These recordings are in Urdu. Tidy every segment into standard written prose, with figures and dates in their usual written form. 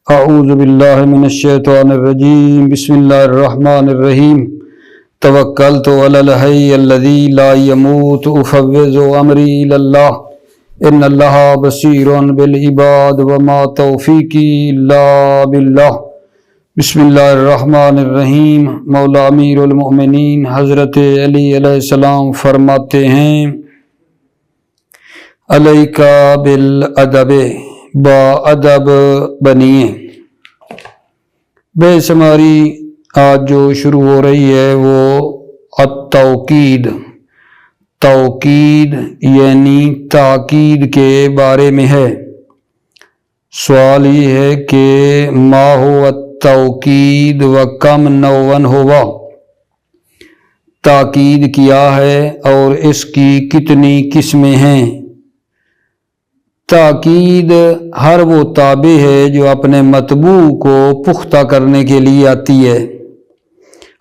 اعوذ باللہ من الشیطان الرجیم بسم اللہ الرحمن الرحیم توکلت علی الحی الذی لا یموت افوض امری الی اللہ ان اللہ بصیر بالعباد وما توفیقی الا باللہ۔ بسم اللہ الرحمن الرحیم۔ مولا امیر المؤمنین حضرت علی علیہ السلام فرماتے ہیں علیکا بالادب، با ادب بنیے۔ بحث ہماری آج جو شروع ہو رہی ہے وہ التوکید، توکید یعنی تاکید کے بارے میں ہے۔ سوال یہ ہے کہ ما ہو التوکید و کم نوعاً ہوا، تاکید کیا ہے اور اس کی کتنی قسمیں ہیں۔ تاکید ہر وہ تابع ہے جو اپنے مطبوع کو پختہ کرنے کے لیے آتی ہے،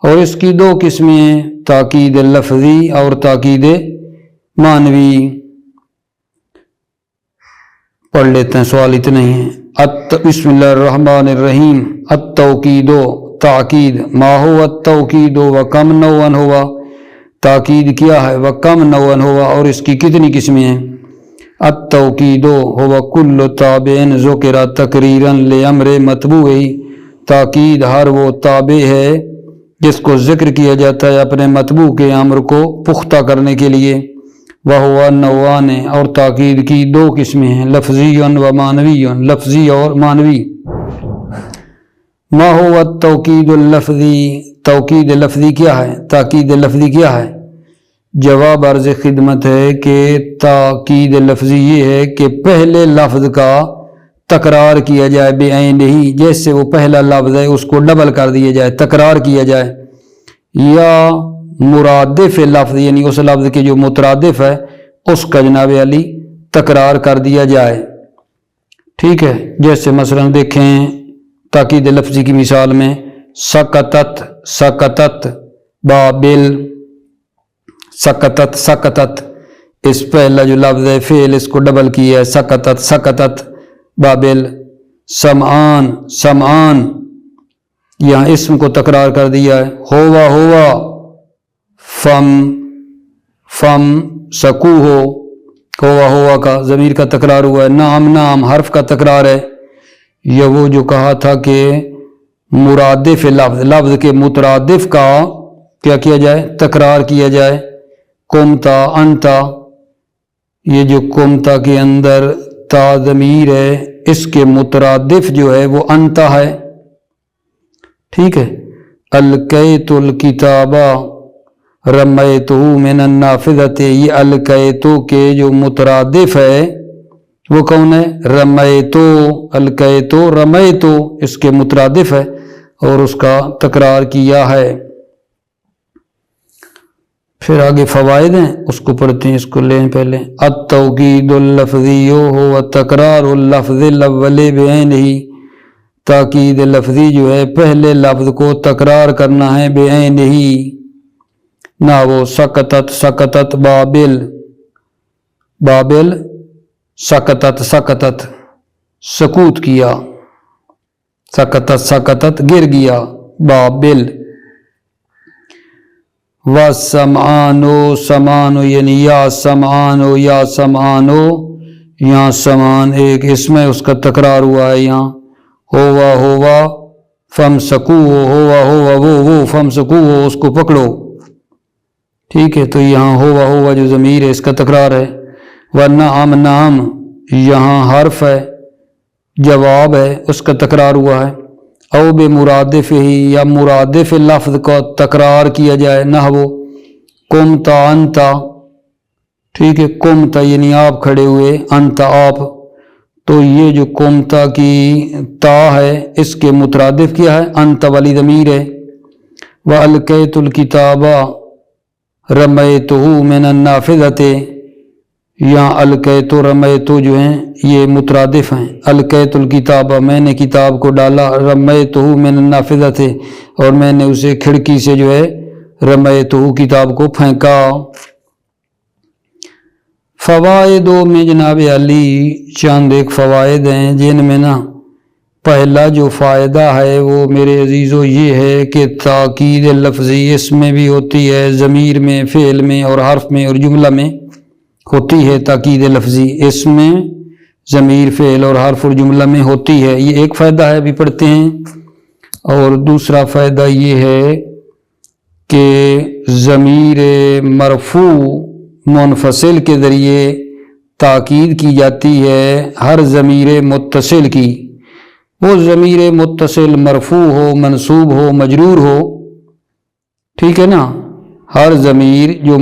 اور اس کی دو قسمیں ہیں، تاکید لفظی اور تاکید معنوی۔ پڑھ لیتے ہیں، سوال اتنے ہی ہیں۔ بسم اللہ الرحمن الرحیم۔ التوکید، تاکید، ما ہو التوکید و کم نوعاً ہوا، تاکید کیا ہے، و کم نوعاً ہوا اور اس کی کتنی قسمیں ہیں۔ التوکید هو کل تابع ذکر تقریرا لامر متبوع، تاکید ہر وہ تابع ہے جس کو ذکر کیا جاتا ہے اپنے متبوع کے امر کو پختہ کرنے کے لیے۔ وہو نوعان، اور تاکید کی دو قسمیں ہیں، لفظی و معنوی، لفظی اور معنوی۔ ما هو التوکید اللفظی، توکید لفظی کیا ہے، تاکید لفظی کیا ہے؟ جواب عرض خدمت ہے کہ تاکید لفظی یہ ہے کہ پہلے لفظ کا تکرار کیا جائے بعین ہی، جیسے وہ پہلا لفظ ہے اس کو ڈبل کر دیا جائے، تکرار کیا جائے، یا مرادف لفظ یعنی اس لفظ کے جو مترادف ہے اس کا جناب علی تکرار کر دیا جائے۔ ٹھیک ہے، جیسے مثلا دیکھیں تاکید لفظی کی مثال میں سکتت، سکتت بابل، سکتت، سکتت، اس پہلا جو لفظ ہے فعل اس کو ڈبل کیا ہے، سکتت، سکتت بابل۔ سمعان، سمعان، یہاں اسم کو تکرار کر دیا ہے۔ ہوا، ہوا، فم، فم، سکو ہو، ہوا ہوا کا ضمیر کا تکرار ہوا ہے۔ نام، نام حرف کا تکرار ہے۔ یہ وہ جو کہا تھا کہ مرادف لفظ، لفظ کے مترادف کا کیا کیا جائے، تکرار کیا جائے۔ قمتا، انتا، یہ جو قمتا کے اندر تا ضمیر ہے اس کے مترادف جو ہے وہ انتا ہے۔ ٹھیک ہے۔ القیت الکتابہ رمیتہ من النافذۃ، یہ القیتو کے جو مترادف ہے وہ کون ہے، رمیتو، القیتو رمیتو اس کے مترادف ہے اور اس کا تکرار کیا ہے۔ پھر آگے فوائد ہیں اس کو پڑھتے ہیں، اس کو لیں پہلے۔ التوکید اللفظی ہو تکرار اللفظ الاول بعینہ، تاکید لفظی جو ہے پہلے لفظ کو تکرار کرنا ہے بعینہ، نہ وہ سکتت، سکتت بابل، بابل، سکتت، سکتت سکوت کیا، سکتت، سکتت گر گیا، بابل۔ وَسَمْعَانُ، سمعانو یعنی یا سمعانو، یا سمعانو، یہاں سمان ایک اسم ہے اس کا تکرار ہوا ہے یہاں۔ ہوا، ہوا، فم سکو ہو، ہوا ہوا وہ فم سکو ہو اس کو پکڑو۔ ٹھیک ہے، تو یہاں ہوا ہوا جو ضمیر ہے اس کا تکرار ہے۔ وَنَعَمْ، نعم یہاں حرف ہے، جواب ہے اس کا تکرار ہوا ہے۔ او بے مرادف ہی، یا مرادف لفظ کا تکرار کیا جائے، نحو قمتا انتا۔ ٹھیک ہے، قمتا یعنی آپ کھڑے ہوئے، انتا آپ، تو یہ جو قمتا کی تا ہے اس کے مترادف کیا ہے، انتا والی ضمیر ہے۔ وَأَلْقَيْتُ الْكِتَابَ رَمَيْتُهُ مِنَ النَّافِذَةِ، یہاں القیتو رمیتو جو ہیں یہ مترادف ہیں۔ القیت الکتاب، میں نے کتاب کو ڈالا، رمیتہ من النافذۃ، اور میں نے اسے کھڑکی سے جو ہے رمیتہ کتاب کو پھینکا۔ فوائدوں میں جناب علی چند ایک فوائد ہیں جن میں نا پہلا جو فائدہ ہے وہ میرے عزیزو یہ ہے کہ تاکید لفظی اس میں بھی ہوتی ہے، ضمیر میں، فعل میں اور حرف میں اور جملہ میں ہوتی ہے۔ تاکید لفظی اس میں، ضمیر، فعل اور حرف اور جملہ میں ہوتی ہے، یہ ایک فائدہ ہے، ابھی پڑھتے ہیں۔ اور دوسرا فائدہ یہ ہے کہ ضمیر مرفوع منفصل کے ذریعے تاکید کی جاتی ہے ہر ضمیر متصل کی، وہ ضمیر متصل مرفوع ہو، منصوب ہو، مجرور ہو، ٹھیک ہے نا، ہر ضمیر جو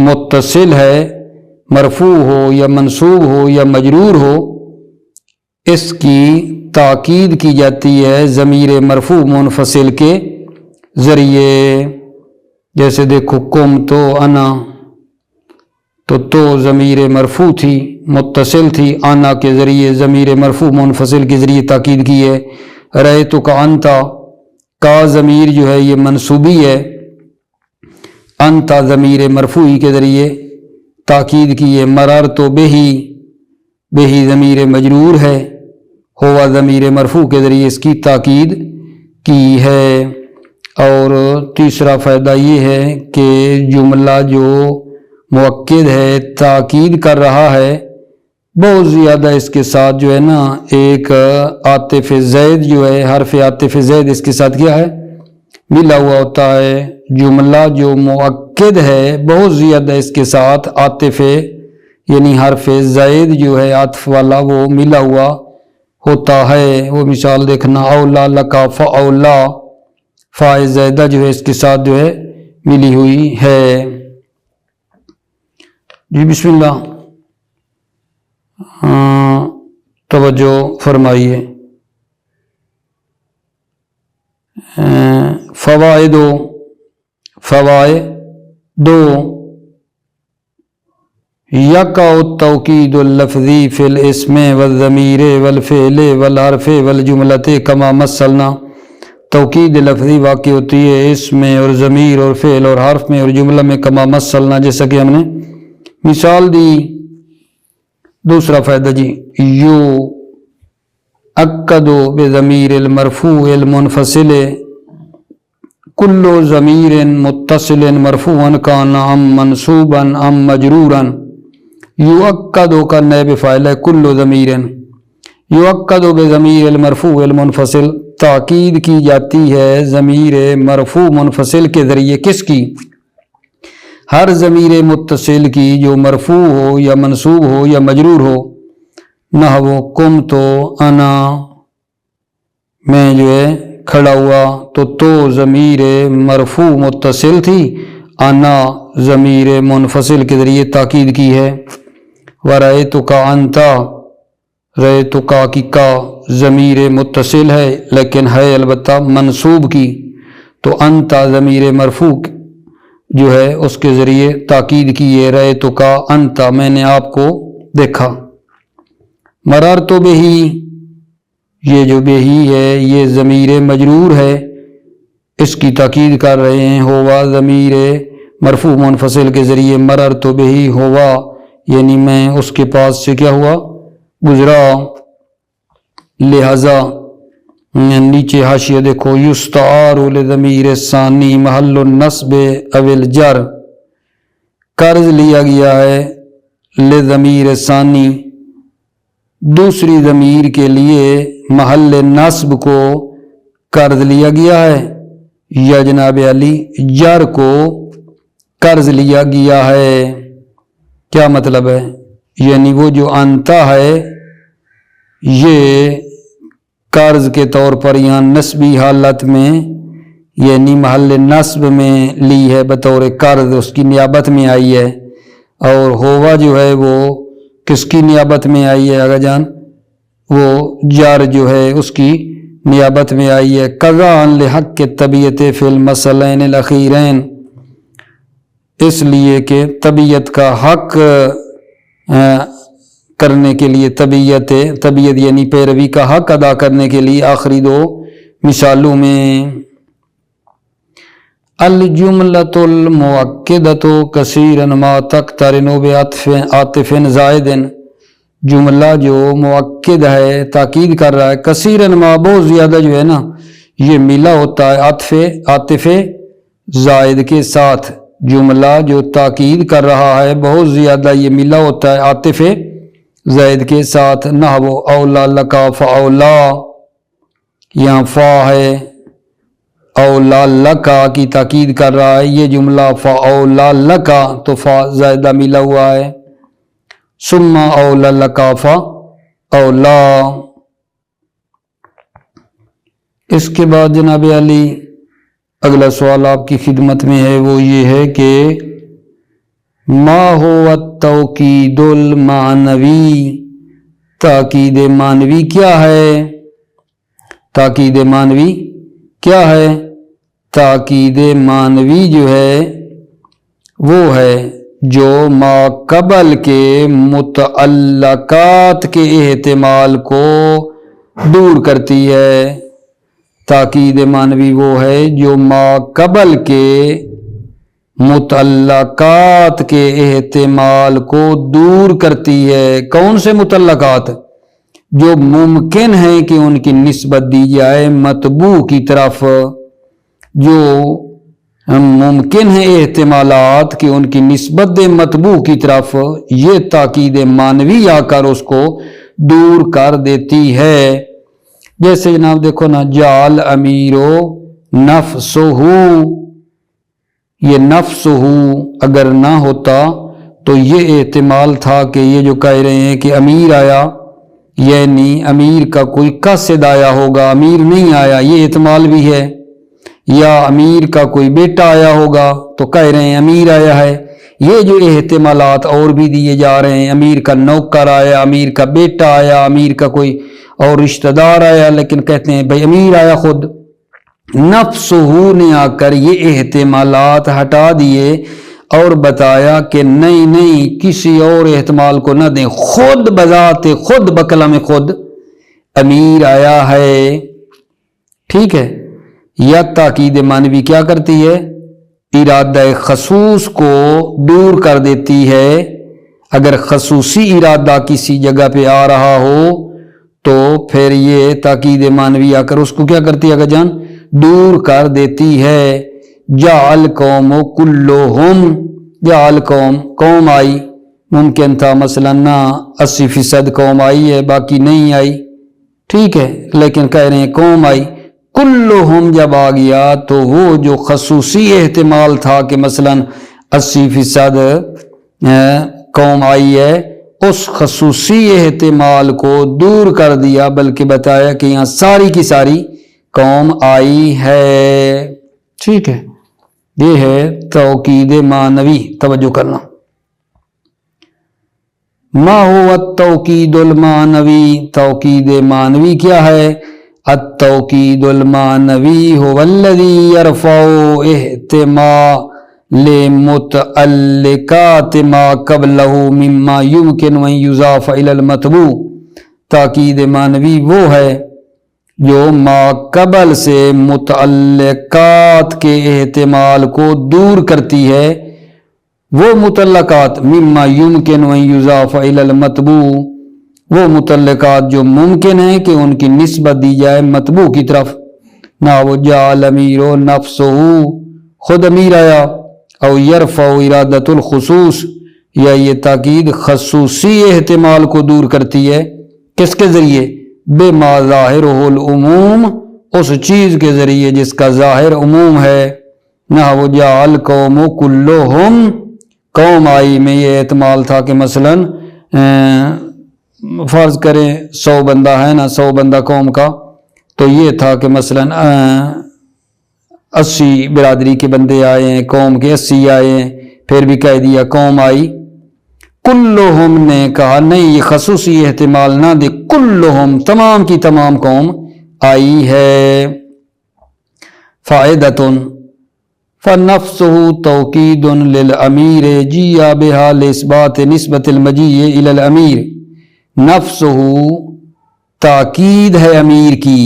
متصل ہے، مرفوع ہو یا منصوب ہو یا مجرور ہو، اس کی تاکید کی جاتی ہے ضمیر مرفوع منفصل کے ذریعے۔ جیسے دیکھو کم تو انا، تو ضمیر مرفوع تھی، متصل تھی، انا کے ذریعے ضمیر مرفوع منفصل کے ذریعے تاکید کی ہے۔ رأیتو کا انتا، کا ضمیر جو ہے یہ منصوبی ہے، انتا ضمیر مرفوعی کے ذریعے تاکید کی ہے۔ مررتو بہی، بہی ضمیر مجرور ہے، ہوا ضمیر مرفوع کے ذریعے اس کی تاکید کی ہے۔ اور تیسرا فائدہ یہ ہے کہ جملہ جو مؤکد ہے، تاکید کر رہا ہے، بہت زیادہ اس کے ساتھ جو ہے نا ایک عاطف زید جو ہے، حرف عاطف زید اس کے ساتھ کیا ہے، ملا ہوا ہوتا ہے۔ جملہ جو مؤکد ہے بہت زیادہ اس کے ساتھ عاطف یعنی حرف زید جو ہے عطف والا وہ ملا ہوا ہوتا ہے۔ وہ مثال دیکھنا، اولا لکا فاولا، فا زیدہ جو ہے اس کے ساتھ جو ہے ملی ہوئی ہے۔ جی بسم اللہ، توجہ فرمائیے۔ فوائد یقع التوکید اللفظی فی الاسم والضمیر والفعل والحرف والجملۃ کما مثلنا، توکید لفظی واقع ہوتی ہے اس میں اور ضمیر اور فعل اور حرف میں اور جملہ میں، کما مثلنا جیسا کہ ہم نے مثال دی۔ دوسرا فائدہ جی، یو اکدو بضمیر المرفوع المنفصل کل ضمیر متصل مرفوعا کان ام منصوبا ام مجرورا۔ یؤکدو کا نائب فاعل ہے کل ضمیر، یؤکدو بضمیر المرفوع المنفصل، تاکید کی جاتی ہے ضمیر مرفوع منفصل کے ذریعے، کس کی؟ ہر ضمیر متصل کی جو مرفوع ہو یا منصوب ہو یا مجرور ہو۔ نحو قم تو انا، میں جو ہے کھڑا ہوا، تو ضمیر مرفوع متصل تھی، انا ضمیر منفصل کے ذریعے تاکید کی ہے۔ ورأیتک انتا، رأیتک کی کا ضمیر متصل ہے لیکن ہے البتہ منصوب کی، تو انتا ضمیر مرفوع جو ہے اس کے ذریعے تاکید کی ہے۔ رأیتک انتا، میں نے آپ کو دیکھا۔ مررت بہی، یہ جو بہی ہے یہ ضمیر مجرور ہے، اس کی تاکید کر رہے ہیں۔ ہوا ضمیر مرفوع منفصل کے ذریعے، مررت بہی ہوا یعنی میں اس کے پاس سے کیا ہوا، گزرا۔ لہذا نیچے حاشیہ دیکھو، یستعار لضمیر ثانی محل النصب او الجر، قرض لیا گیا ہے لضمیر ثانی، دوسری ضمیر کے لیے محل نصب کو قرض لیا گیا ہے، یا جناب علی جر کو قرض لیا گیا ہے۔ کیا مطلب ہے؟ یعنی وہ جو انتا ہے یہ قرض کے طور پر یہاں نسبی حالت میں یعنی محل نصب میں لی ہے بطور قرض، اس کی نیابت میں آئی ہے۔ اور ہوا جو ہے وہ کس کی نیابت میں آئی ہے آگا جان؟ وہ جار جو ہے اس کی نیابت میں آئی ہے۔ قضاء لحق کے طبیعت فی المثلین الاخیرین، اس لیے کہ طبیعت کا حق کرنے کے لیے، طبیعت یعنی پیروی کا حق ادا کرنے کے لیے آخری دو مثالوں میں۔ الجملۃ المؤکدۃ کثیرا ما تقترن بعطف زائد جملہ جو مؤکد ہے تاکید کر رہا ہے، کثیرن ما بہت زیادہ جو ہے نا یہ ملا ہوتا ہے عاطف زائد کے ساتھ، جملہ جو تاکید کر رہا ہے بہت زیادہ یہ ملا ہوتا ہے عاطف زائد کے ساتھ، نحو اولا لکا فاولا، یہاں فا ہے اولا لکا کی تاکید کر رہا ہے، یہ جملہ فاولا لکا تو فا زائدہ ملا ہوا ہے، ثم اولا لکا فاولا۔ اس کے بعد جناب علی اگلا سوال آپ کی خدمت میں ہے، وہ یہ ہے کہ ما هو التوکید المعنوی، تاکید معنوی کیا ہے؟ تاکید معنوی کیا ہے؟ تاکید معنوی جو ہے وہ ہے جو ما قبل کے متعلقات کے احتمال کو دور کرتی ہے۔ تاکید معنوی وہ ہے جو ما قبل کے متعلقات کے احتمال کو دور کرتی ہے۔ کون سے متعلقات؟ جو ممکن ہے کہ ان کی نسبت دی جائے مطبوع کی طرف، جو ممکن ہے احتمالات کہ ان کی نسبت دے مطبوع کی طرف، یہ تاکید معنوی آ کر اس کو دور کر دیتی ہے۔ جیسے جناب دیکھو نا، جعل امیرو نفسہو، یہ نفسہو اگر نہ ہوتا تو یہ احتمال تھا کہ یہ جو کہہ رہے ہیں کہ امیر آیا، یعنی امیر کا کوئی قاصد آیا ہوگا، امیر نہیں آیا، یہ احتمال بھی ہے، یا امیر کا کوئی بیٹا آیا ہوگا تو کہہ رہے ہیں امیر آیا ہے۔ یہ جو احتمالات اور بھی دیے جا رہے ہیں، امیر کا نوکر آیا، امیر کا بیٹا آیا، امیر کا کوئی اور رشتہ دار آیا، لیکن کہتے ہیں بھائی امیر آیا خود۔ نفسہو نے آ کر یہ احتمالات ہٹا دیے اور بتایا کہ نہیں کسی اور احتمال کو نہ دیں، خود بذات خود بکلم خود امیر آیا ہے، ٹھیک ہے۔ یا تاکید معنوی کیا کرتی ہے؟ ارادہ خصوص کو دور کر دیتی ہے۔ اگر خصوصی ارادہ کسی جگہ پہ آ رہا ہو تو پھر یہ تاکید معنوی آ کر اس کو کیا کرتی ہے اگر جان؟ دور کر دیتی ہے۔ جعل قوم کلہم، جعل قوم آئی، ممکن تھا مثلا نہ 80% قوم آئی ہے باقی نہیں آئی، ٹھیک ہے، لیکن کہہ رہے ہیں قوم آئی۔ کلہم جب آ گیا تو وہ جو خصوصی احتمال تھا کہ مثلا 80% قوم آئی ہے، اس خصوصی احتمال کو دور کر دیا، بلکہ بتایا کہ یہاں ساری کی ساری قوم آئی ہے، ٹھیک ہے۔ یہ ہے توکید معنوی، توجہ کرنا۔ ما هو التوکید المعنوی، توکید معنوی کیا ہے؟ التوکید المعنوی هو الذی یرفع احتمال متعلقات ما قبلہ مما یمکن ان یضاف الی المطبوع۔ تاکید معنوی وہ ہے جو ما قبل سے متعلقات کے احتمال کو دور کرتی ہے، وہ متعلقات مما یمکن ان یضاف الی المطبوع، وہ متعلقات جو ممکن ہے کہ ان کی نسبت دی جائے مطبوع کی طرف، نہ وہ جعل امیرو نفسہو، خود امیر آیا، او یرفع ارادت الخصوص، یا یہ تاکید خصوصی احتمال کو دور کرتی ہے، کس کے ذریعے؟ بما ظاہرہ العموم، اس چیز کے ذریعے جس کا ظاہر عموم ہے۔ نہ وہ جعل قوم کلہم، قوم آئی میں یہ احتمال تھا کہ مثلا فرض کریں 100 بندہ ہے نا، 100 بندہ قوم کا، تو یہ تھا کہ مثلا 80 برادری کے بندے آئے ہیں، قوم کے 80 آئے ہیں، پھر بھی کہہ دیا قوم آئی۔ کلہم نے کہا نہیں، یہ خصوصی احتمال نہ دے، کلہم تمام کی تمام قوم آئی ہے۔ فائدۃ فنفسہ توکید للامیر جیء بہا لاثبات نسبت المجیء الی الامیر، نفسہ تاکید ہے امیر کی،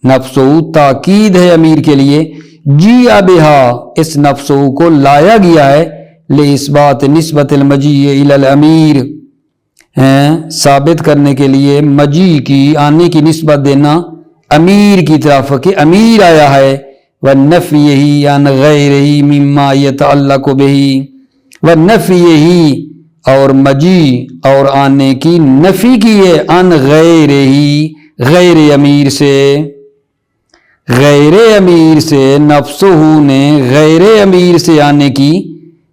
نفسہ تاکید ہے امیر کے لیے، جیء بہا اس نفسہ کو لایا گیا ہے، لاثبات نسبت المجیء الی الامیر، ثابت کرنے کے لیے مجی کی آنے کی نسبت دینا امیر کی طرف کہ امیر آیا ہے، ونفیہ عن غیرہ مما یتعلق بہ، ونفیہ اور مجی اور آنے کی نفی کی ہے عن غیرہ غیر امیر سے، غیر امیر سے نفسہ نے غیر امیر سے آنے کی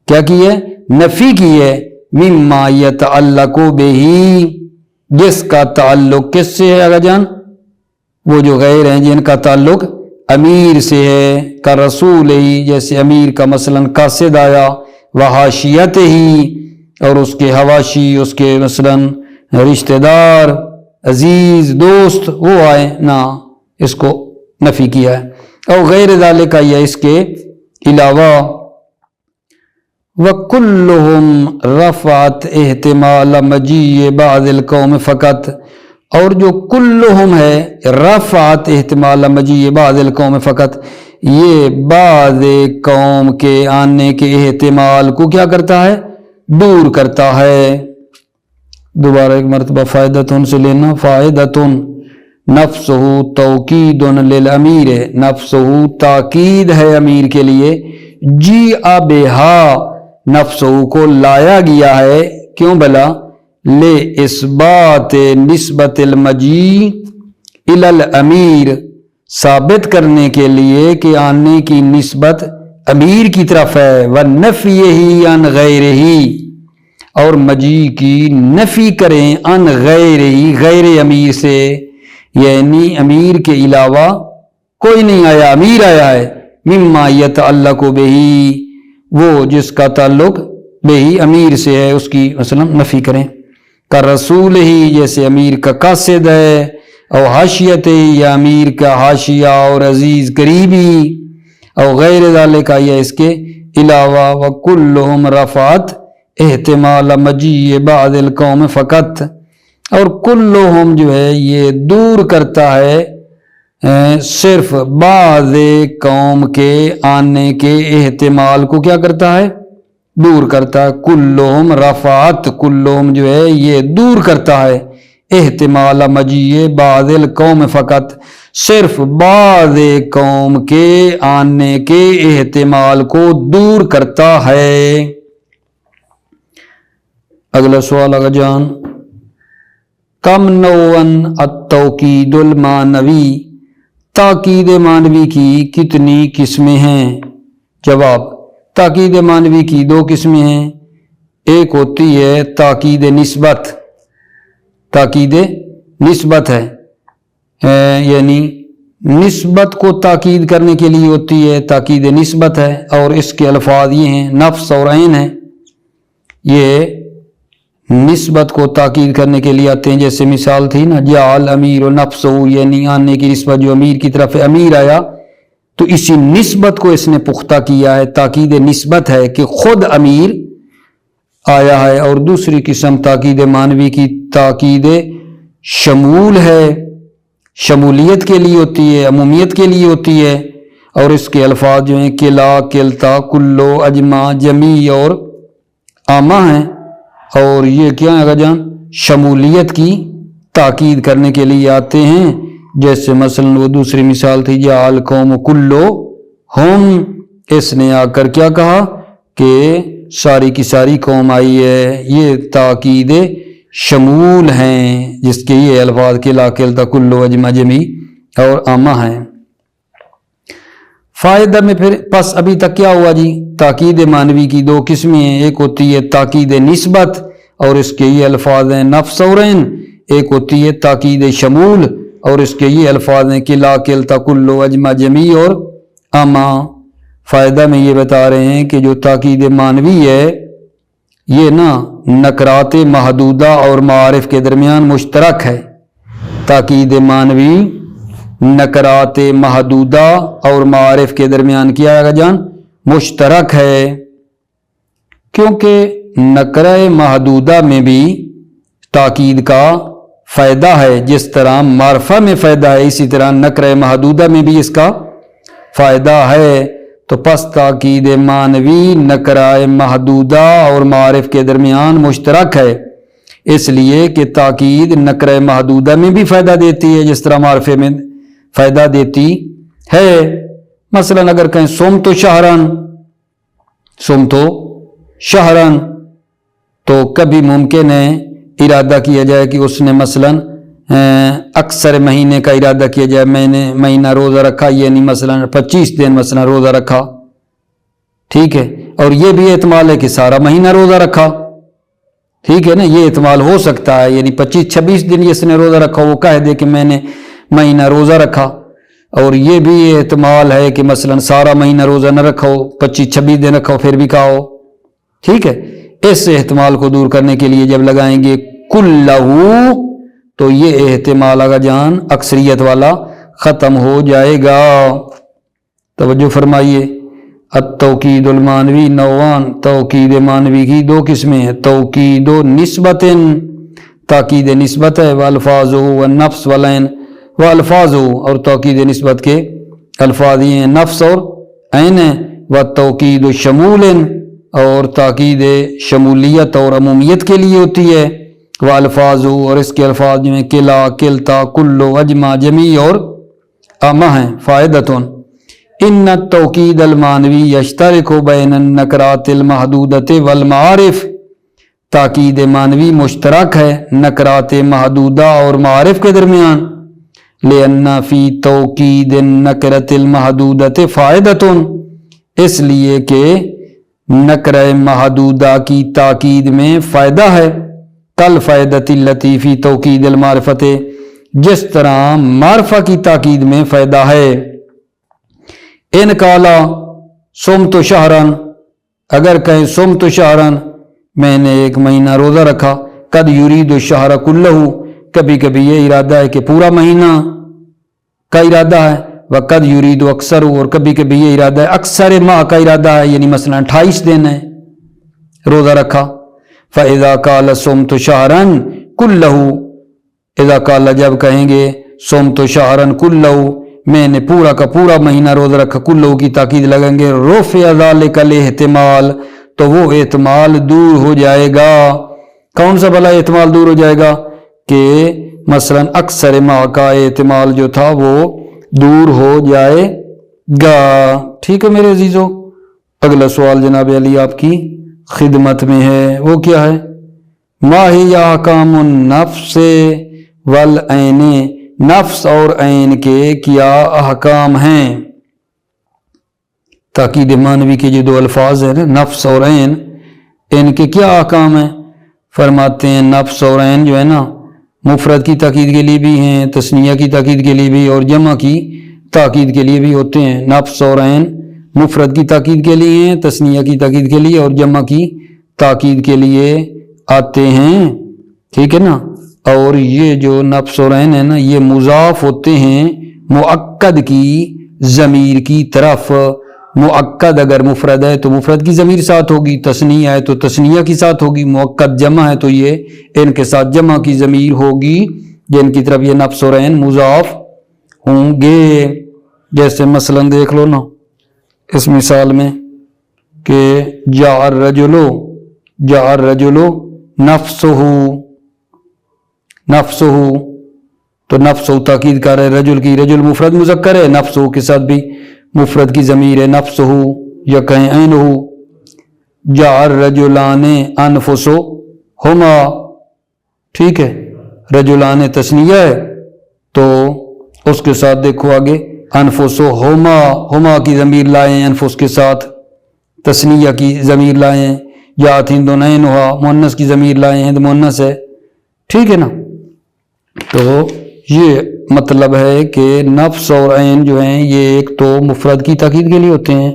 کیا کی ہے؟ نفی کی ہے، مما یتعلق بہ جس کا تعلق کس سے ہے؟ اگر جان وہ جو غیر ہیں جن کا تعلق امیر سے ہے، کا رسول ہی جیسے امیر کا مثلا قاصد آیا، وحاشیت ہی اور اس کے حواشی اس کے مثلا رشتہ دار عزیز دوست وہ آئے نہ، اس کو نفی کیا ہے، اور غیر ذالک یا اس کے علاوہ، وَكُلُّهُمْ رَفَعَتْ احتمال مجیء بعض القوم فقط، اور جو کلہم ہے رفعت احتمال مجیء بعض القوم فقط، یہ بعض قوم کے آنے کے احتمال کو کیا کرتا ہے؟ دور کرتا ہے۔ دوبارہ ایک مرتبہ فائدتن سے لینا، فائدتن نفسہ توکید للامیر، نفسہ تاکید ہے امیر کے لیے، جی بہا نفسہ کو لایا گیا ہے، کیوں بلا؟ لے اثبات نسبت المجیء الی الامیر، ثابت کرنے کے لیے کہ آنے کی نسبت امیر کی طرف ہے، ونفیہ عن غیرہ اور مجیء کی نفی کریں عن غیرہ غیر امیر سے، یعنی امیر کے علاوہ کوئی نہیں آیا، امیر آیا ہے، مما یتعلق بہ وہ جس کا تعلق بہی امیر سے ہے اس کی مثلا نفی کریں، کا رسول ہی جیسے امیر کا قاصد ہے، اور حاشیت یا امیر کا حاشیہ اور عزیز قریبی، اور غیر ذالک یا اس کے علاوہ، وَكُلُّهُمْ رفعت احتمال مجیء بعض القوم فقط، اور کلہم جو ہے یہ دور کرتا ہے صرف بعض قوم کے آنے کے احتمال کو کیا کرتا ہے؟ دور کرتا ہے۔ کلہم رفعت، کلہم جو ہے یہ دور کرتا ہے احتمال مجیء بعض القوم فقط، صرف بعض قوم کے آنے کے احتمال کو دور کرتا ہے۔ اگلا سوال اگر جان، کم نوعاً التوکید المعنوی، تاکید معنوی کی کتنی قسمیں ہیں؟ جواب، تاکید معنوی کی دو قسمیں ہیں، ایک ہوتی ہے تاکید نسبت، تاکید نسبت ہے یعنی نسبت کو تاکید کرنے کے لیے ہوتی ہے، تاکید نسبت ہے، اور اس کے الفاظ یہ ہیں نفس اور عین ہیں، یہ نسبت کو تاکید کرنے کے لیے آتے ہیں، جیسے مثال تھی نا، جعل امیر و نفس، یعنی آنے کی نسبت جو امیر کی طرف امیر آیا تو اسی نسبت کو اس نے پختہ کیا ہے، تاکید نسبت ہے کہ خود امیر آیا ہے۔ اور دوسری قسم تاکید معنوی کی تاکید شمول ہے، شمولیت کے لیے ہوتی ہے، عمومیت کے لیے ہوتی ہے، اور اس کے الفاظ جو ہیں کلا، کلتا، کلو، اجمع، جمیع اور عامہ ہیں، اور یہ کیا ہے جان؟ شمولیت کی تاکید کرنے کے لیے آتے ہیں، جیسے مثلا وہ دوسری مثال تھی جعل قوم کلو ہم، اس نے آ کر کیا کہا کہ ساری کی ساری قوم آئی ہے، یہ تاکید شمول ہیں جس کے یہ الفاظ کلا، کلتا، کلو، اجمع، جمیع اور عامہ ہیں۔ فائدہ میں پھر پس ابھی تک کیا ہوا جی؟ تاکید معنوی کی دو قسمیں ہیں، ایک ہوتی ہے تاکید نسبت اور اس کے یہ الفاظ ہیں نفس اور عین، ایک ہوتی ہے تاکید شمول اور اس کے یہ الفاظ ہیں کلا، کلتا، کلو، اجمع، جمیع اور عامہ۔ فائدہ میں یہ بتا رہے ہیں کہ جو تاکید معنوی ہے یہ نا نکرات محدودہ اور معارف کے درمیان مشترک ہے، تاکید معنوی نکرات محدودہ اور معارف کے درمیان کیا ہے جان؟ مشترک ہے، کیونکہ نکرہ محدودہ میں بھی تاکید کا فائدہ ہے، جس طرح معرفہ میں فائدہ ہے اسی طرح نکرہ محدودہ میں بھی اس کا فائدہ ہے۔ تو پس تاکید معنوی نکرہ محدودہ اور معارف کے درمیان مشترک ہے، اس لیے کہ تاکید نکرہ محدودہ میں بھی فائدہ دیتی ہے جس طرح معرفے میں فائدہ دیتی ہے. مثلا اگر کہیں صمت شہرن تو کبھی ممکن ہے ارادہ کیا جائے کہ اس نے مثلا اکثر مہینے کا ارادہ کیا جائے، میں نے مہینہ روزہ رکھا، یعنی مثلا 25 دن مثلا روزہ رکھا، ٹھیک ہے. اور یہ بھی احتمال ہے کہ سارا مہینہ روزہ رکھا، ٹھیک ہے نا، یہ احتمال ہو سکتا ہے، یعنی 25-26 دن جس نے روزہ رکھا وہ کہہ دے کہ میں نے مہینہ روزہ رکھا. اور یہ بھی احتمال ہے کہ مثلا سارا مہینہ روزہ نہ رکھا ہو، 25-26 دن رکھا ہو پھر بھی کہا ہو، ٹھیک ہے. اس احتمال کو دور کرنے کے لیے جب لگائیں گے کلہو تو یہ احتمال آگا جان اکثریت والا ختم ہو جائے گا. توجہ فرمائیے. التوکید المانوی نوعان، توکید مانوی کی 2 قسمیں ہیں. توکید و نسبت، تاکید نسبت ہے، والفاظ و نفس والعین، والفاظ اور توکید نسبت کے الفاظ ہیں نفس اور عین ہیں. والتوکید شمول، اور تاکید شمولیت اور عمومیت کے لیے ہوتی ہے. والفاظ اور اس کے الفاظ جو ہیں کلا، کلتا، کلو، اجمع، جمیع اور امہ ہیں. فائدتون ان التوکید المانوی یشترک بین النکرات المحدودۃ والمعارف، تاکید مانوی مشترک ہے نکرات محدودہ اور معارف کے درمیان. لأن فی توکید النکرۃ المحدودۃ فائدتون، اس لیے کہ نکرہ محدودہ کی تاکید میں فائدہ ہے. کل فائدۃ التی فی توکید المعرفۃ، جس طرح معرفہ کی تاکید میں فائدہ ہے. ان کالا صمت شہرن، اگر کہیں صمت شہرن میں نے ایک مہینہ روزہ رکھا. قد یرید الشہر کلہ، کبھی کبھی یہ ارادہ ہے کہ پورا مہینہ کا ارادہ ہے. وقد یرید اکثر، اور کبھی کبھی یہ ارادہ ہے اکثر ماہ کا ارادہ ہے، یعنی مثلا 28 دن ہے روزہ رکھا. فَإِذَا قَالَ صُمْتُ شَهْرًا كُلَّهُ، اذا قال جب کہیں گے صُمْتُ شَهْرًا كُلَّهُ میں نے پورا کا پورا مہینہ روزہ رکھا، کلو کی تاکید لگیں گے، رفع ذلك الاحتمال، تو وہ احتمال دور ہو جائے گا. کون سا بھلا احتمال دور ہو جائے گا؟ کہ مثلا اکثر ماہ کا احتمال جو تھا وہ دور ہو جائے گا. ٹھیک ہے میرے عزیزو. اگلا سوال جناب علی آپ کی خدمت میں ہے، وہ کیا ہے؟ ما ہی احکام النفس والعین، نفس اور عین کے کیا احکام ہیں؟ تاکید مانوی کے جو 2 الفاظ ہیں نفس اور عین، ان کے کیا احکام ہیں؟ فرماتے ہیں نفس اور عین جو ہے نا مفرد کی تاکید کے لیے بھی ہیں، تثنیہ کی تاکید کے لیے بھی اور جمع کی تاکید کے لیے بھی ہوتے ہیں. نفس اور عین مفرد کی تاکید کے لیے ہیں، تثنیہ کی تاکید کے لیے اور جمع کی تاکید کے لیے آتے ہیں، ٹھیک ہے نا. اور یہ جو نفس اور عین ہے نا یہ مضاف ہوتے ہیں مؤکد کی ضمیر کی طرف. مؤکد اگر مفرد ہے تو مفرد کی ضمیر ساتھ ہوگی، تثنیہ ہے تو تثنیہ کی ساتھ ہوگی، مؤکد جمع ہے تو یہ ان کے ساتھ جمع کی ضمیر ہوگی جن کی طرف یہ نفس اور عین مضاف ہوں گے. جیسے مثلا دیکھ لو نا اس مثال میں کہ جاء الرجل نفسہ، تو نفسہ تاکید کر رہے رجل کی، رجل مفرد مذکر ہے، نفسہ کے ساتھ بھی مفرد کی ضمیر ہے نفسہ، یا کہیں عینہ. جاء الرجلان انفسہما، ٹھیک ہے، رجلان تثنیہ ہے تو اس کے ساتھ دیکھو آگے انفسہما، ہما کی ضمیر لائیں انفس کے ساتھ، تثنیہ کی ضمیر لائیں. جاءت ہند عینھا، مؤنث کی ضمیر لائیں، ہند مؤنث ہے، ٹھیک ہے نا. تو یہ مطلب ہے کہ نفس اور عین جو ہیں یہ ایک تو مفرد کی تاکید کے لیے ہوتے ہیں،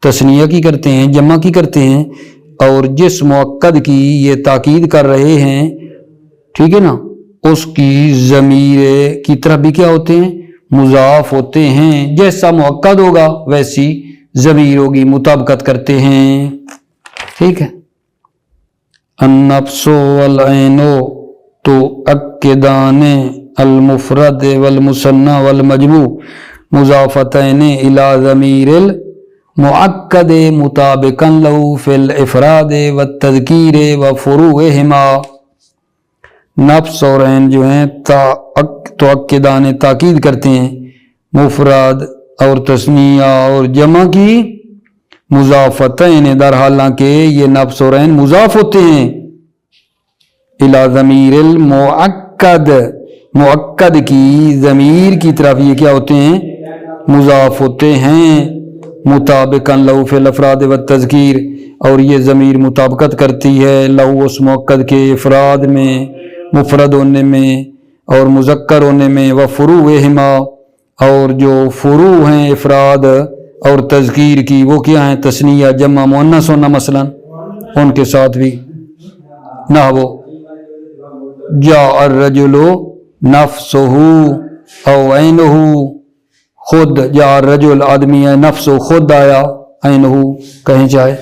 تثنیہ کی کرتے ہیں، جمع کی کرتے ہیں، اور جس مؤکد کی یہ تاکید کر رہے ہیں، ٹھیک ہے نا، اس کی ضمیر کی طرف بھی کیا ہوتے ہیں؟ مضاف ہوتے ہیں. جیسا مؤکد ہوگا ویسی ضمیر ہوگی، مطابقت کرتے ہیں، ٹھیک ہے. النفس والعین تؤکدان المفرد والمثنى والمجموع مضافتین الى ضمیر المؤکد مطابقا له فی الافراد والتذکیر وفروعہما. نفس اور عین جو ہیں توکیدان تاکید کرتے ہیں، مفرد اور تثنیہ اور جمع کی مضافتین، در حالانکہ یہ نفس اور عین مضاف ہوتے ہیں الی ضمیر المؤکد، مؤکد کی ضمیر کی طرف یہ کیا ہوتے ہیں؟ مضاف ہوتے ہیں، مطابقاً لہو فی الافراد والتذکیر، اور یہ ضمیر مطابقت کرتی ہے لہو اس مؤکد کے افراد میں، مفرد ہونے میں اور مذکر ہونے میں، وفروعہما، اور جو فروع ہیں افراد اور تذکیر کی وہ کیا ہیں؟ تثنیہ جمع مؤنث ہونا مثلا ان کے ساتھ بھی۔ نحو جاء الرجل نفسہ او عینہ، خود جاء الرجل آدمی ہے، نفس خود آیا، عینہ کہیں چاہے،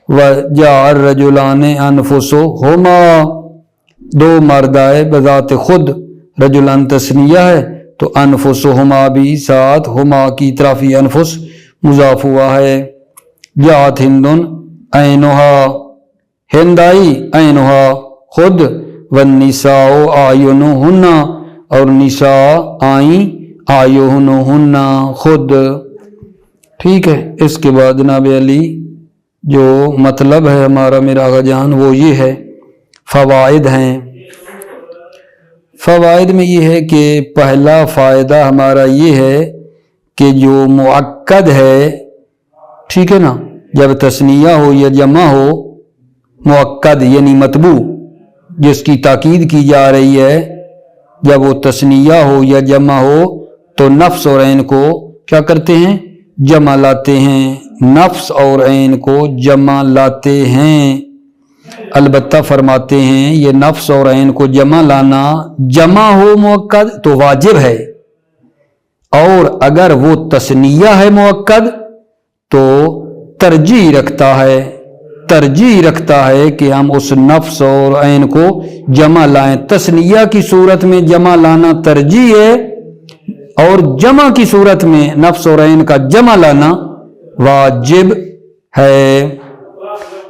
وجاء الرجلان انفسہما، دو مرد آئے بذات خود، رجلان تثنیہ ہے تو انفسہما بھی ساتھ ہما کی طرف ہی انفس مضاف ہوا ہے۔ جاءت ہندن عینہا، ہند آئی عینہا خود، والنساء اعینہن، اور نساء آئیں اعینہن خود۔ ٹھیک ہے، اس کے بعد جناب علی جو مطلب ہے ہمارا میرا آقا جان وہ یہ ہے، فوائد ہیں۔ فوائد میں یہ ہے کہ پہلا فائدہ ہمارا یہ ہے کہ جو مؤکد ہے، ٹھیک ہے نا، جب تثنیہ ہو یا جمع ہو، مؤکد یعنی مطبوع جس کی تاکید کی جا رہی ہے، جب وہ تثنیہ ہو یا جمع ہو تو نفس اور عین کو کیا کرتے ہیں؟ جمع لاتے ہیں، نفس اور عین کو جمع لاتے ہیں۔ البتہ فرماتے ہیں یہ نفس اور عین کو جمع لانا جمع ہو مؤکد تو واجب ہے، اور اگر وہ تثنیہ ہے مؤکد تو ترجیح رکھتا ہے کہ ہم اس نفس اور عین کو جمع لائیں۔ تثنیہ کی صورت میں جمع لانا ترجیح ہے، اور جمع کی صورت میں نفس اور عین کا جمع لانا واجب ہے۔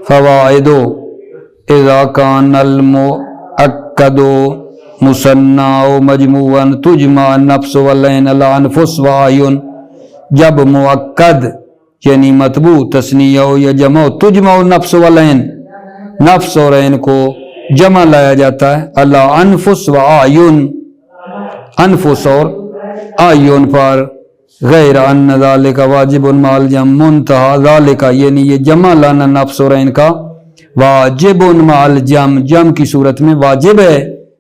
فوائد اذا کان المؤکد مثنی مجموعا تجمع النفس والعین علی انفس واعین، جب مؤکد یعنی مطبوع تثنیہ ہو یا جمع ہو، تجمع النفس والعین، نفس اور عین کو جمع لایا جاتا ہے، علی انفس واعین، انفس اور اعین پر، غیر ان ذالک واجب مع الجمع منتہا ذالک، یعنی یہ جمع لانا نفس اور عین کا واجب مع الجمع، جمع کی صورت میں واجب ہے،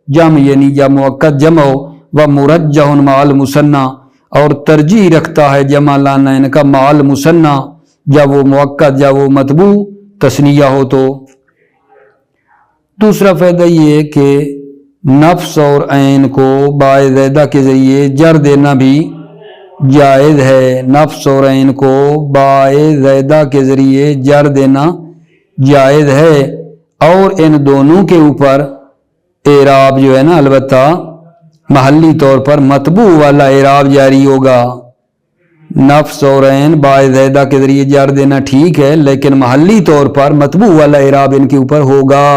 جمع یعنی جب مؤکد جمع ہو، ومرجح مع المثنی، اور ترجیح رکھتا ہے جمع لانا ان کا مع المثنی، جب وہ مؤکد جب وہ مطبوع تثنیہ ہو تو۔ دوسرا فائدہ یہ ہے کہ نفس اور عین کو باء زائدہ کے ذریعے جر دینا بھی جائز ہے، نفس اور عین کو باء زائدہ کے ذریعے جر دینا جائز ہے، اور ان دونوں کے اوپر اعراب جو ہے نا البتہ محلی طور پر مطبوع والا اعراب جاری ہوگا۔ نفس اور عین باء زائدہ کے ذریعے جر دینا ٹھیک ہے، لیکن محلی طور پر مطبوع والا اعراب ان کے اوپر ہوگا،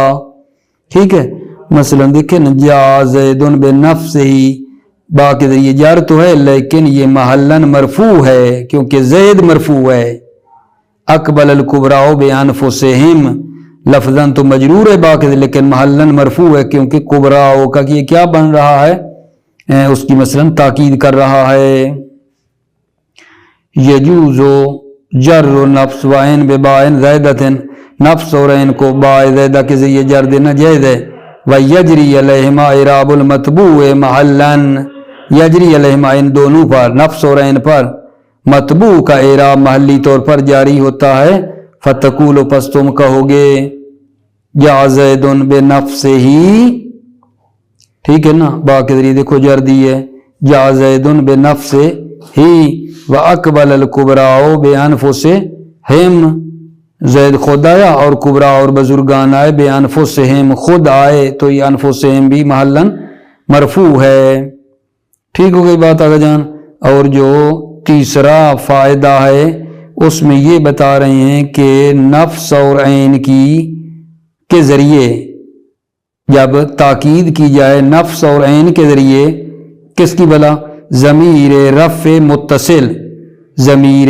ٹھیک ہے۔ مثلا دیکھیں نا، جاء زید بنفسہ، با کے ذریعے جر تو ہے لیکن یہ محلاً مرفوع ہے کیونکہ زید مرفوع ہے۔ اقبل الکبراء بانفسہم، لفظاً تو مجرور ہے با کے ذریعے لیکن محلاً مرفوع ہے کیونکہ کبراء کا یہ کیا بن رہا ہے؟ اس کی مثلاً تاکید کر رہا ہے۔ یجوز جر نفس وعین بباء زائدۃ، نفس اور عین کو باء زائدہ کے ذریعے جر دینا جائز ہے۔ ویجری علیہما اعراب المطبوع محلاً، یجری علیہما ان دونوں پر، نفس اور عین پر مطبوع کا اعراب محلی طور پر جاری ہوتا ہے۔ فتقول، پس تم کہو گے جاء زید بنفسہ، ٹھیک ہے نا، با کے ذریعے دیکھو جر دی ہے، جاء زید بنفسہ واقبل الکبراء بانفسہم، زید خود آیا اور کبراء اور بزرگان آئے بانفسہم، خود آئے تو یہ انفسہم بھی محلاً مرفوع ہے۔ ٹھیک ہو گئی بات آگے جان۔ اور جو تیسرا فائدہ ہے اس میں یہ بتا رہے ہیں کہ نفس اور عین کے ذریعے جب تاکید کی جائے نفس اور عین کے ذریعے کس کی بلا؟ ضمیر رفع متصل، ضمیر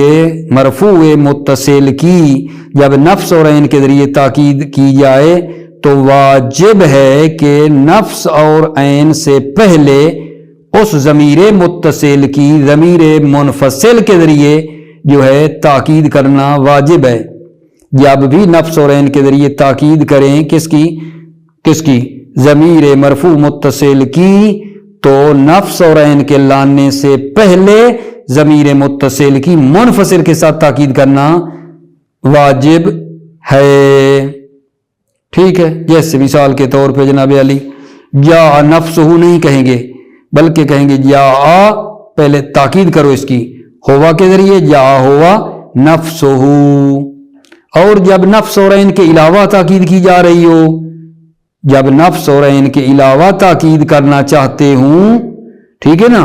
مرفوع متصل کی جب نفس اور عین کے ذریعے تاکید کی جائے تو واجب ہے کہ نفس اور عین سے پہلے اس ضمیر متصل کی ضمیر منفصل کے ذریعے جو ہے تاکید کرنا واجب ہے۔ جب بھی نفس اور عین کے ذریعے تاکید کریں کس کی ضمیر مرفوع متصل کی تو نفس اور عین کے لانے سے پہلے ضمیر متصل کی منفصل کے ساتھ تاکید کرنا واجب ہے۔ ٹھیک ہے، جیسے مثال کے طور پہ جناب علی جاء نفسہ نہیں کہیں گے بلکہ کہیں گے جاء، پہلے تاکید کرو اس کی ہوا کے ذریعے، جاء ہوا نفسہ۔ اور جب نفس اور عین کے علاوہ تاکید کی جا رہی ہو، جب نفس اور عین کے علاوہ تاکید کرنا چاہتے ہوں، ٹھیک ہے نا،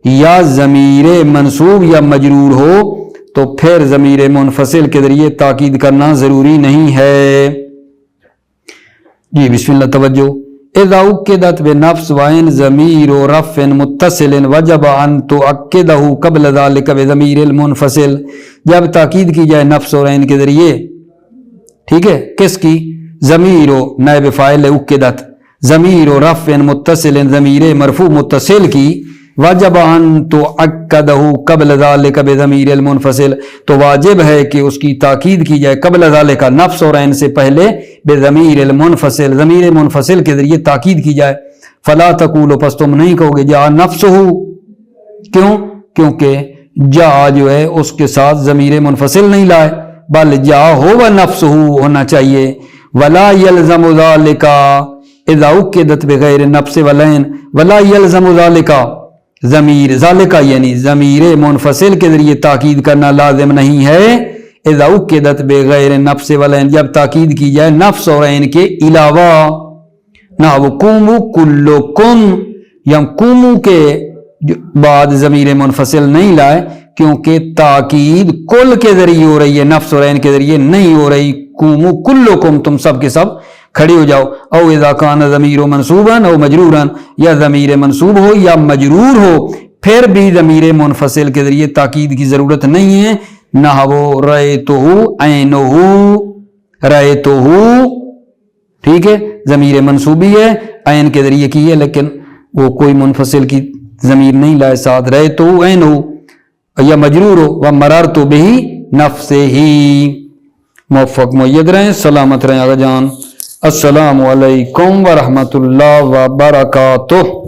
یا ضمیر منصوب یا مجرور ہو تو پھر ضمیر منفصل کے ذریعے تاکید کرنا ضروری نہیں ہے۔ جی بسم اللہ توجہ۔ اذا اکدت بنفس وعین ضمیر رفع متصل وجب ان تؤکدہ قبل ذلك بضمیر المنفصل، جب تاکید کی جائے نفس اور عین کے ذریعے، ٹھیک ہے، کس کی؟ ضمیر نائب فاعل اکدت، ضمیر رفع متصل ضمیر مرفوع متصل کی، واجب ان تؤکدہ قبل ذلك بضمیر المنفصل، تو واجب ہے کہ اس کی تاکید کی جائے قبل ذلك نفس اور عین سے پہلے بضمیر المنفصل، ضمیر منفصل کے ذریعے تاکید کی جائے۔ فلا تقولوا، پس تم نہیں کہو گے جاء نفسہ، کیوں؟ کیونکہ جاء جو ہے اس کے ساتھ ضمیر منفصل نہیں لائے، بل جاء ہوا نفسہ ہونا چاہیے۔ ولا يلزم ذلك اذا اکدت بغیر نفس ولین، ولا يلزم ذلك، ضمیر ذالکہ یعنی ضمیر منفصل کے ذریعے تاکید کرنا لازم نہیں ہے، اذا اکدت بغیر نفس والعین، جب تاکید کی جائے نفس اور عین کے علاوہ۔ نحو قوموا کلکم، یا قوموا کے بعد ضمیر منفصل نہیں لائے کیونکہ تاکید کل کے ذریعے ہو رہی ہے، نفس اور عین کے ذریعے نہیں ہو رہی۔ قوموا کلکم، تم سب کے سب کھڑے ہو جاؤ۔ او اذا کان ضمیر منصوبا او مجرورا، یا ضمیر منصوب ہو یا مجرور ہو پھر بھی ضمیر منفصل کے ذریعے تاکید کی ضرورت نہیں ہے۔ نحو رأیتہ عینہ، رأیتہ، ٹھیک ہے، ضمیر منصوبی ہے، عین کے ذریعے کی ہے لیکن وہ کوئی منفصل کی ضمیر نہیں لائے ساتھ، رأیتہ عینہ، یا مجرور ہو ومررت بہ نفسہ۔ موفق مؤید رہیں، سلامت رہیں آقا جان۔ السلام علیکم ورحمۃ اللہ وبرکاتہ۔